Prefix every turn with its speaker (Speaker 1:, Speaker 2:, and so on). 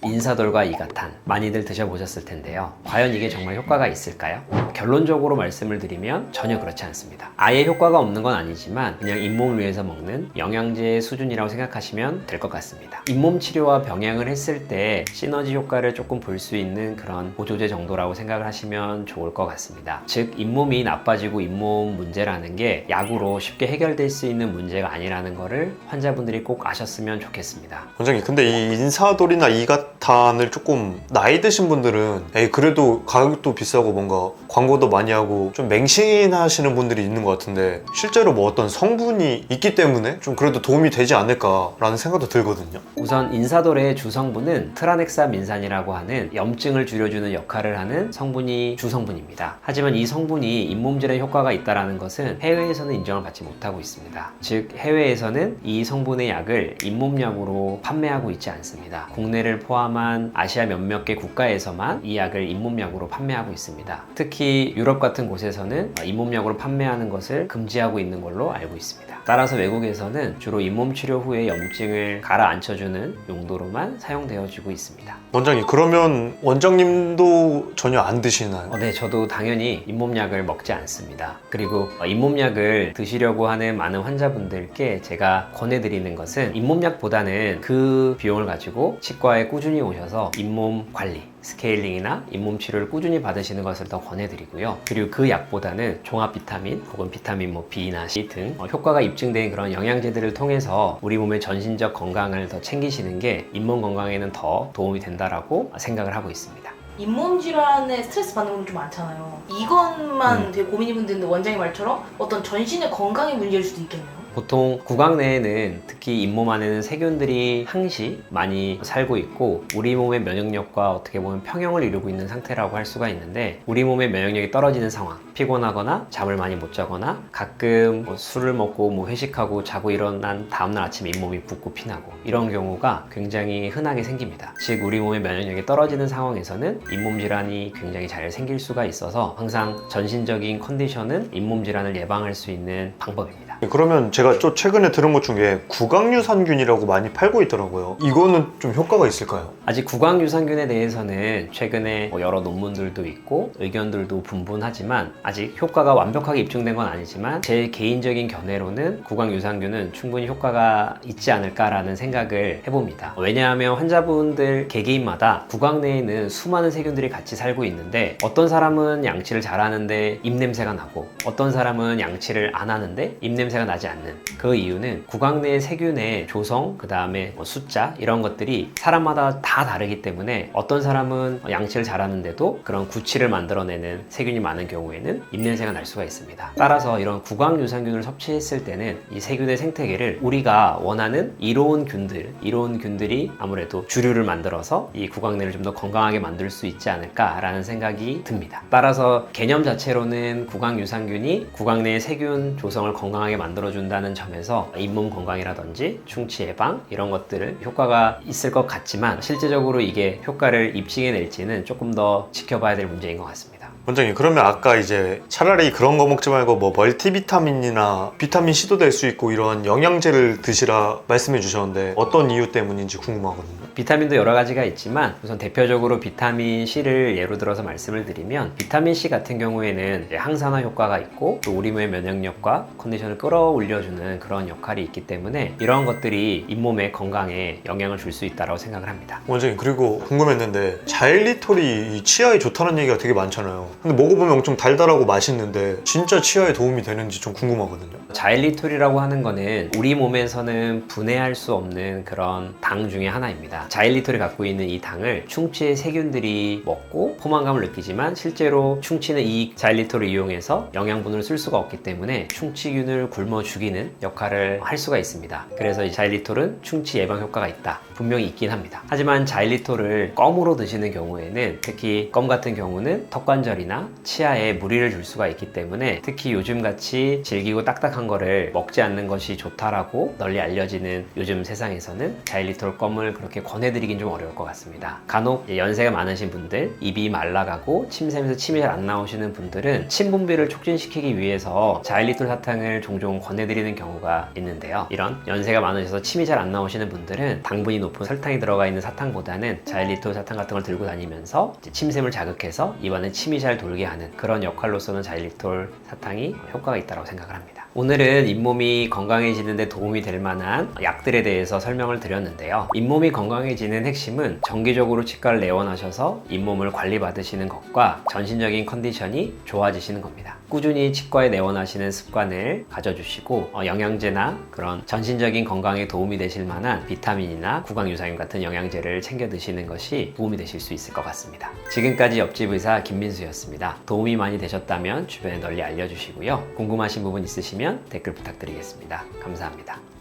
Speaker 1: 인사돌과 이가탄 많이들 드셔보셨을 텐데요. 과연 이게 정말 효과가 있을까요? 결론적으로 말씀을 드리면 전혀 그렇지 않습니다. 아예 효과가 없는 건 아니지만 그냥 잇몸을 위해서 먹는 영양제 수준이라고 생각하시면 될 것 같습니다. 잇몸 치료와 병행을 했을 때 시너지 효과를 조금 볼 수 있는 그런 보조제 정도라고 생각을 하시면 좋을 것 같습니다. 즉 잇몸이 나빠지고 잇몸 문제라는 게 약으로 쉽게 해결될 수 있는 문제가 아니라는 거를 환자분들이 꼭 아셨으면 좋겠습니다.
Speaker 2: 원장님, 근데 이 인사돌이나 이가탄을 조금 나이 드신 분들은 에이 그래도 가격도 비싸고 뭔가 광고도 많이 하고 좀 맹신하시는 분들이 있는 것 같은데 실제로 뭐 어떤 성분이 있기 때문에 좀 그래도 도움이 되지 않을까라는 생각도 들거든요.
Speaker 1: 우선 인사돌의 주성분은 트라넥사민산이라고 하는 염증을 줄여주는 역할을 하는 성분이 주성분입니다. 하지만 이 성분이 잇몸질에 효과가 있다는 것은 해외에서는 인정을 받지 못하고 있습니다. 즉 해외에서는 이 성분의 약을 잇몸약으로 판매하고 있지 않습니다. 국내를 포함한 아시아 몇몇 개 국가에서만 이 약을 잇몸약으로 판매하고 있습니다. 특히 유럽 같은 곳에서는 잇몸약으로 판매하는 것을 금지하고 있는 걸로 알고 있습니다. 따라서 외국에서는 주로 잇몸 치료 후에 염증을 가라앉혀주는 용도로만 사용되어지고 있습니다.
Speaker 2: 원장님, 그러면 원장님도 전혀 안 드시나요?
Speaker 1: 네, 저도 당연히 잇몸약을 먹지 않습니다. 그리고 잇몸약을 드시려고 하는 많은 환자분들께 제가 권해드리는 것은 잇몸약보다는 그 비용을 가지고 치과에 꾸준히 오셔서 잇몸 관리, 스케일링이나 잇몸 치료를 꾸준히 받으시는 것을 더 권해드리고요. 그리고 그 약보다는 종합 비타민 혹은 비타민 B나 C 등 효과가 입증된 그런 영양제들을 통해서 우리 몸의 전신적 건강을 더 챙기시는 게 잇몸 건강에는 더 도움이 된다라고 생각을 하고 있습니다.
Speaker 3: 잇몸 질환에 스트레스 받는 분들 좀 많잖아요. 이것만 되게 고민이 분들인데 원장님 말처럼 어떤 전신의 건강의 문제일 수도 있겠네요.
Speaker 1: 보통 구강 내에는 특히 잇몸 안에는 세균들이 항시 많이 살고 있고 우리 몸의 면역력과 어떻게 보면 평형을 이루고 있는 상태라고 할 수가 있는데 우리 몸의 면역력이 떨어지는 상황, 피곤하거나 잠을 많이 못 자거나 가끔 술을 먹고 회식하고 자고 일어난 다음날 아침에 잇몸이 붓고 피나고 이런 경우가 굉장히 흔하게 생깁니다. 즉 우리 몸의 면역력이 떨어지는 상황에서는 잇몸 질환이 굉장히 잘 생길 수가 있어서 항상 전신적인 컨디션은 잇몸 질환을 예방할 수 있는 방법입니다.
Speaker 2: 그러면 제가 또 최근에 들은 것 중에 구강유산균이라고 많이 팔고 있더라고요. 이거는 좀 효과가 있을까요?
Speaker 1: 아직 구강유산균에 대해서는 최근에 여러 논문들도 있고 의견들도 분분하지만 아직 효과가 완벽하게 입증된 건 아니지만 제 개인적인 견해로는 구강유산균은 충분히 효과가 있지 않을까라는 생각을 해봅니다. 왜냐하면 환자분들 개개인마다 구강 내에는 수많은 세균들이 같이 살고 있는데 어떤 사람은 양치를 잘하는데 입냄새가 나고 어떤 사람은 양치를 안 하는데 입냄새가 나지 않는 그 이유는 구강 내의 세균의 조성, 그 다음에 숫자 이런 것들이 사람마다 다 다르기 때문에 어떤 사람은 양치를 잘하는데도 그런 구취를 만들어내는 세균이 많은 경우에는 입냄새가 날 수가 있습니다. 따라서 이런 구강 유산균을 섭취했을 때는 이 세균의 생태계를 우리가 원하는 이로운 균들이 아무래도 주류를 만들어서 이 구강내를 좀 더 건강하게 만들 수 있지 않을까라는 생각이 듭니다. 따라서 개념 자체로는 구강 유산균이 구강 내의 세균 조성을 건강하게 만들어준다는 점에서 잇몸 건강이라든지 충치 예방 이런 것들은 효과가 있을 것 같지만 실제적으로 이게 효과를 입증해낼지는 조금 더 지켜봐야 될 문제인 것 같습니다.
Speaker 2: 원장님, 그러면 아까 이제 차라리 그런 거 먹지 말고 뭐 멀티비타민이나 비타민 C도 될 수 있고 이런 영양제를 드시라 말씀해 주셨는데 어떤 이유 때문인지 궁금하거든요.
Speaker 1: 비타민도 여러 가지가 있지만 우선 대표적으로 비타민 C를 예로 들어서 말씀을 드리면 비타민 C 같은 경우에는 항산화 효과가 있고 또 우리 몸의 면역력과 컨디션을 끌어올려주는 그런 역할이 있기 때문에 이러한 것들이 잇몸의 건강에 영향을 줄 수 있다고 생각을 합니다.
Speaker 2: 원장님, 그리고 궁금했는데 자일리톨이 치아에 좋다는 얘기가 되게 많잖아요. 근데 먹어보면 엄청 달달하고 맛있는데 진짜 치아에 도움이 되는지 좀 궁금하거든요.
Speaker 1: 자일리톨이라고 하는 거는 우리 몸에서는 분해할 수 없는 그런 당 중에 하나입니다. 자일리톨이 갖고 있는 이 당을 충치의 세균들이 먹고 포만감을 느끼지만 실제로 충치는 이 자일리톨을 이용해서 영양분을 쓸 수가 없기 때문에 충치균을 굶어 죽이는 역할을 할 수가 있습니다. 그래서 이 자일리톨은 충치 예방 효과가 있다. 분명히 있긴 합니다. 하지만 자일리톨을 껌으로 드시는 경우에는 특히 껌 같은 경우는 턱관절에 관절이나 치아에 무리를 줄 수가 있기 때문에 특히 요즘같이 질기고 딱딱한 거를 먹지 않는 것이 좋다라고 널리 알려지는 요즘 세상에서는 자일리톨 껌을 그렇게 권해드리긴 좀 어려울 것 같습니다. 간혹 연세가 많으신 분들, 입이 말라가고 침 새면서 침이 잘 안 나오시는 분들은 침 분비를 촉진시키기 위해서 자일리톨 사탕을 종종 권해드리는 경우가 있는데요. 이런 연세가 많으셔서 침이 잘 안 나오시는 분들은 당분이 높은 설탕이 들어가 있는 사탕보다는 자일리톨 사탕 같은 걸 들고 다니면서 침샘을 자극해서 입안에 침이 잘 돌게 하는 그런 역할로서는 자일리톨 사탕이 효과가 있다고 생각을 합니다. 오늘은 잇몸이 건강해지는 데 도움이 될 만한 약들에 대해서 설명을 드렸는데요. 잇몸이 건강해지는 핵심은 정기적으로 치과를 내원하셔서 잇몸을 관리받으시는 것과 전신적인 컨디션이 좋아지시는 겁니다. 꾸준히 치과에 내원하시는 습관을 가져주시고 영양제나 그런 전신적인 건강에 도움이 되실 만한 비타민이나 구강유산균 같은 영양제를 챙겨 드시는 것이 도움이 되실 수 있을 것 같습니다. 지금까지 옆집 의사 김민수였습니다. 도움이 많이 되셨다면 주변에 널리 알려주시고요. 궁금하신 부분 있으시면 댓글 부탁드리겠습니다. 감사합니다.